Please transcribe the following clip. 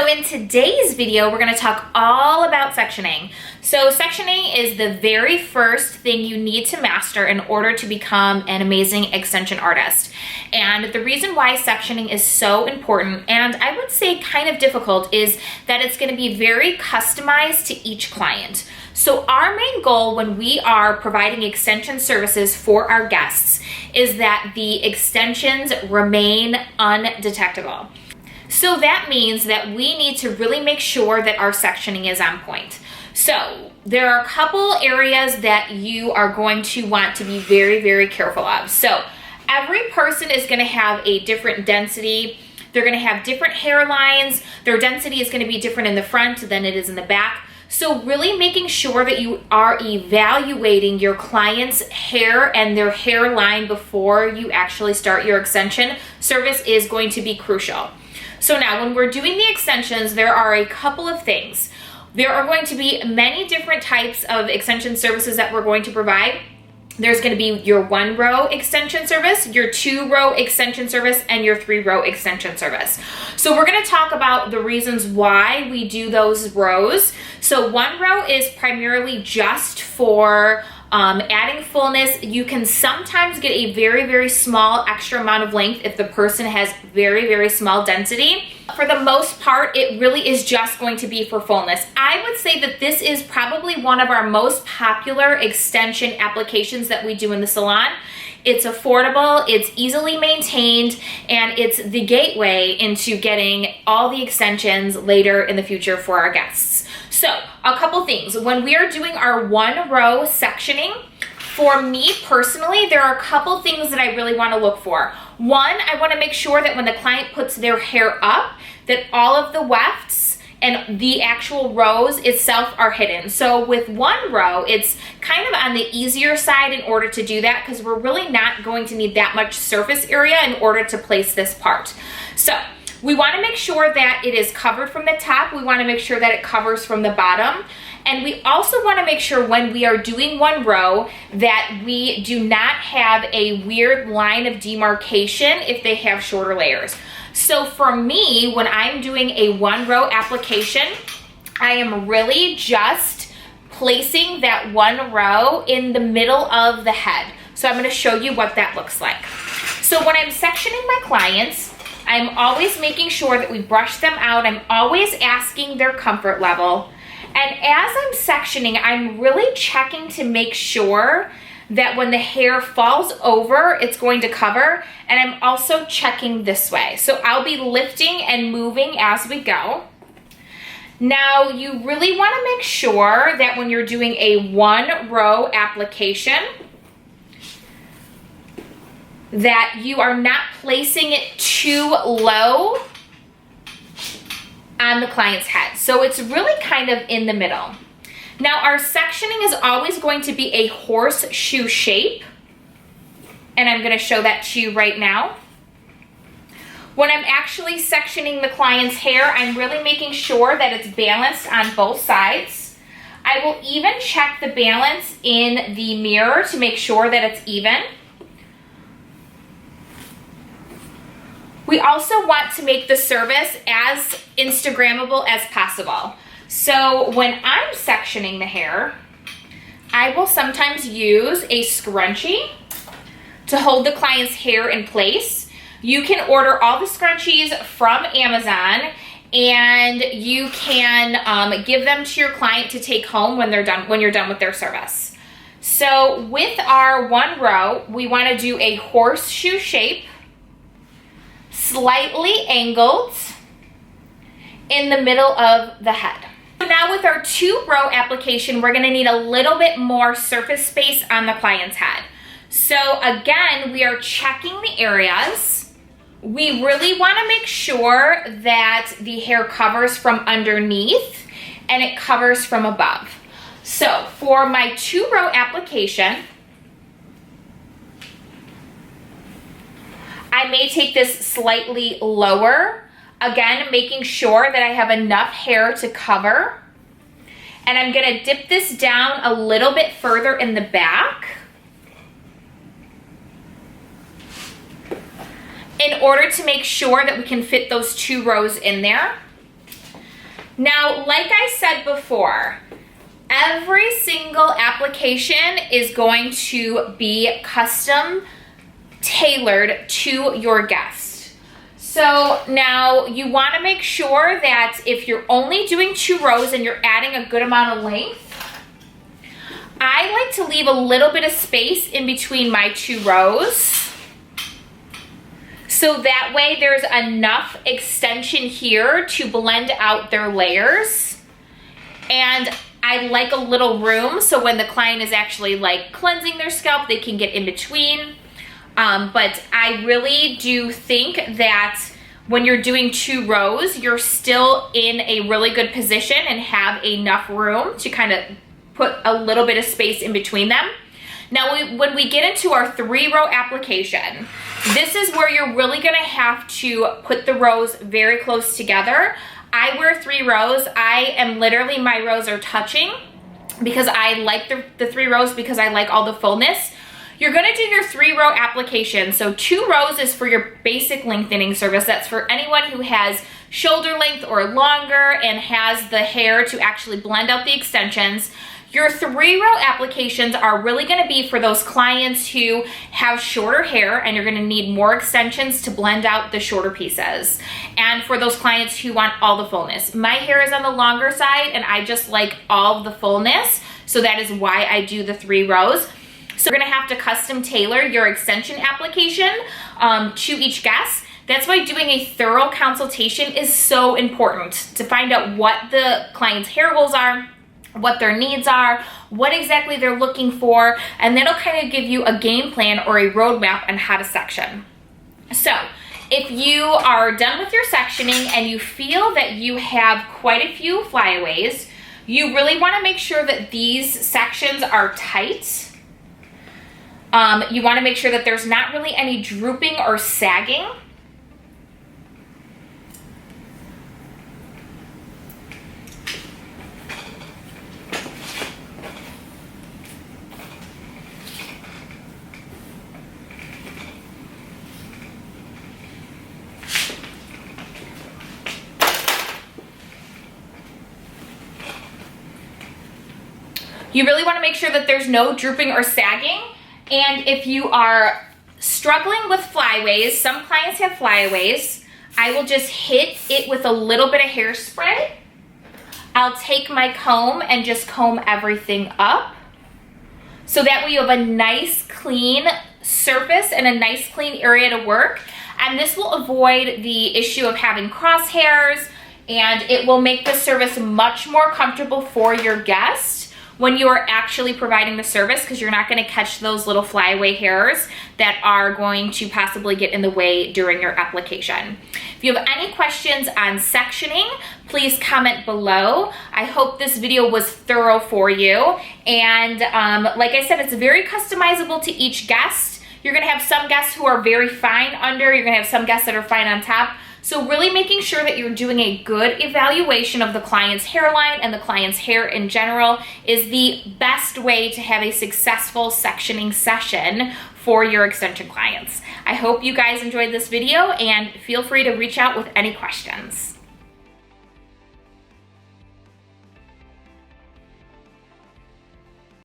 So in today's video, we're gonna talk all about sectioning. So sectioning is the very first thing you need to master in order to become an amazing extension artist. And the reason why sectioning is so important, and I would say kind of difficult, is that it's gonna be very customized to each client. So our main goal when we are providing extension services for our guests is that the extensions remain undetectable. So that means that we need to really make sure that our sectioning is on point. So there are a couple areas that you are going to want to be very, very careful of. So every person is going to have a different density. They're going to have different hairlines. Their density is going to be different in the front than it is in the back. So really making sure that you are evaluating your client's hair and their hairline before you actually start your extension service is going to be crucial. So now when we're doing the extensions, there are a couple of things. There are going to be many different types of extension services that we're going to provide. There's going to be your 1-row extension service, your 2-row extension service, and your 3-row extension service. So we're going to talk about the reasons why we do those rows. So 1 row is primarily just for adding fullness. You can sometimes get a very, very small extra amount of length if the person has very, very small density. For the most part, it really is just going to be for fullness. I would say that this is probably one of our most popular extension applications that we do in the salon. It's affordable, it's easily maintained, and it's the gateway into getting all the extensions later in the future for our guests. So a couple things. When we are doing our 1-row sectioning, for me personally, there are a couple things that I really want to look for. One, I want to make sure that when the client puts their hair up, that all of the wefts and the actual rows itself are hidden. So with 1 row, it's kind of on the easier side in order to do that because we're really not going to need that much surface area in order to place this part. So we want to make sure that it is covered from the top. We want to make sure that it covers from the bottom. And we also want to make sure when we are doing 1 row that we do not have a weird line of demarcation if they have shorter layers. So for me, when I'm doing a 1-row application, I am really just placing that 1 row in the middle of the head. So I'm going to show you what that looks like. So when I'm sectioning my clients, I'm always making sure that we brush them out. I'm always asking their comfort level. And as I'm sectioning, I'm really checking to make sure that when the hair falls over, it's going to cover. And I'm also checking this way. So I'll be lifting and moving as we go. Now, you really want to make sure that when you're doing a 1-row application, that you are not placing it too low on the client's head. So it's really kind of in the middle. Now our sectioning is always going to be a horseshoe shape, and I'm going to show that to you right now. When I'm actually sectioning the client's hair, I'm really making sure that it's balanced on both sides. I will even check the balance in the mirror to make sure that it's even. We also want to make the service as Instagrammable as possible. So when I'm sectioning the hair, I will sometimes use a scrunchie to hold the client's hair in place. You can order all the scrunchies from Amazon, and you can give them to your client to take home when you're done with their service. So with our 1 row, we want to do a horseshoe shape, slightly angled in the middle of the head. So now with our 2-row application, we're going to need a little bit more surface space on the client's head. So again, we are checking the areas. We really want to make sure that the hair covers from underneath and it covers from above. So for my 2-row application, I may take this slightly lower, again, making sure that I have enough hair to cover. And I'm going to dip this down a little bit further in the back in order to make sure that we can fit those 2 rows in there. Now, like I said before, every single application is going to be custom tailored to your guest. So now you want to make sure that if you're only doing 2 rows and you're adding a good amount of length, I like to leave a little bit of space in between my 2 rows. So that way there's enough extension here to blend out their layers. And I like a little room so when the client is actually like cleansing their scalp, they can get in between. But I really do think that when you're doing 2 rows, you're still in a really good position and have enough room to kind of put a little bit of space in between them. Now, when we get into our 3-row application, this is where you're really gonna have to put the rows very close together. I wear 3 rows. I am literally, my rows are touching because I like the 3 rows because I like all the fullness. You're gonna do your 3-row application. So 2 rows is for your basic lengthening service. That's for anyone who has shoulder length or longer and has the hair to actually blend out the extensions. Your 3-row applications are really gonna be for those clients who have shorter hair and you're gonna need more extensions to blend out the shorter pieces. And for those clients who want all the fullness. My hair is on the longer side and I just like all the fullness. So that is why I do the 3 rows. So you're gonna have to custom tailor your extension application to each guest. That's why doing a thorough consultation is so important to find out what the client's hair goals are, what their needs are, what exactly they're looking for, and that'll kind of give you a game plan or a roadmap on how to section. So if you are done with your sectioning and you feel that you have quite a few flyaways, you really want to make sure that these sections are tight. You want to make sure that there's not really any drooping or sagging. You really want to make sure that there's no drooping or sagging. And if you are struggling with flyaways, some clients have flyaways, I will just hit it with a little bit of hairspray. I'll take my comb and just comb everything up. So that way you have a nice clean surface and a nice clean area to work. And this will avoid the issue of having crosshairs, and it will make the service much more comfortable for your guest when you are actually providing the service, because you're not going to catch those little flyaway hairs that are going to possibly get in the way during your application. If you have any questions on sectioning, please comment below. I hope this video was thorough for you. And like I said, it's very customizable to each guest. You're going to have some guests who are very fine under, you're going to have some guests that are fine on top. So really making sure that you're doing a good evaluation of the client's hairline and the client's hair in general is the best way to have a successful sectioning session for your extension clients. I hope you guys enjoyed this video and feel free to reach out with any questions.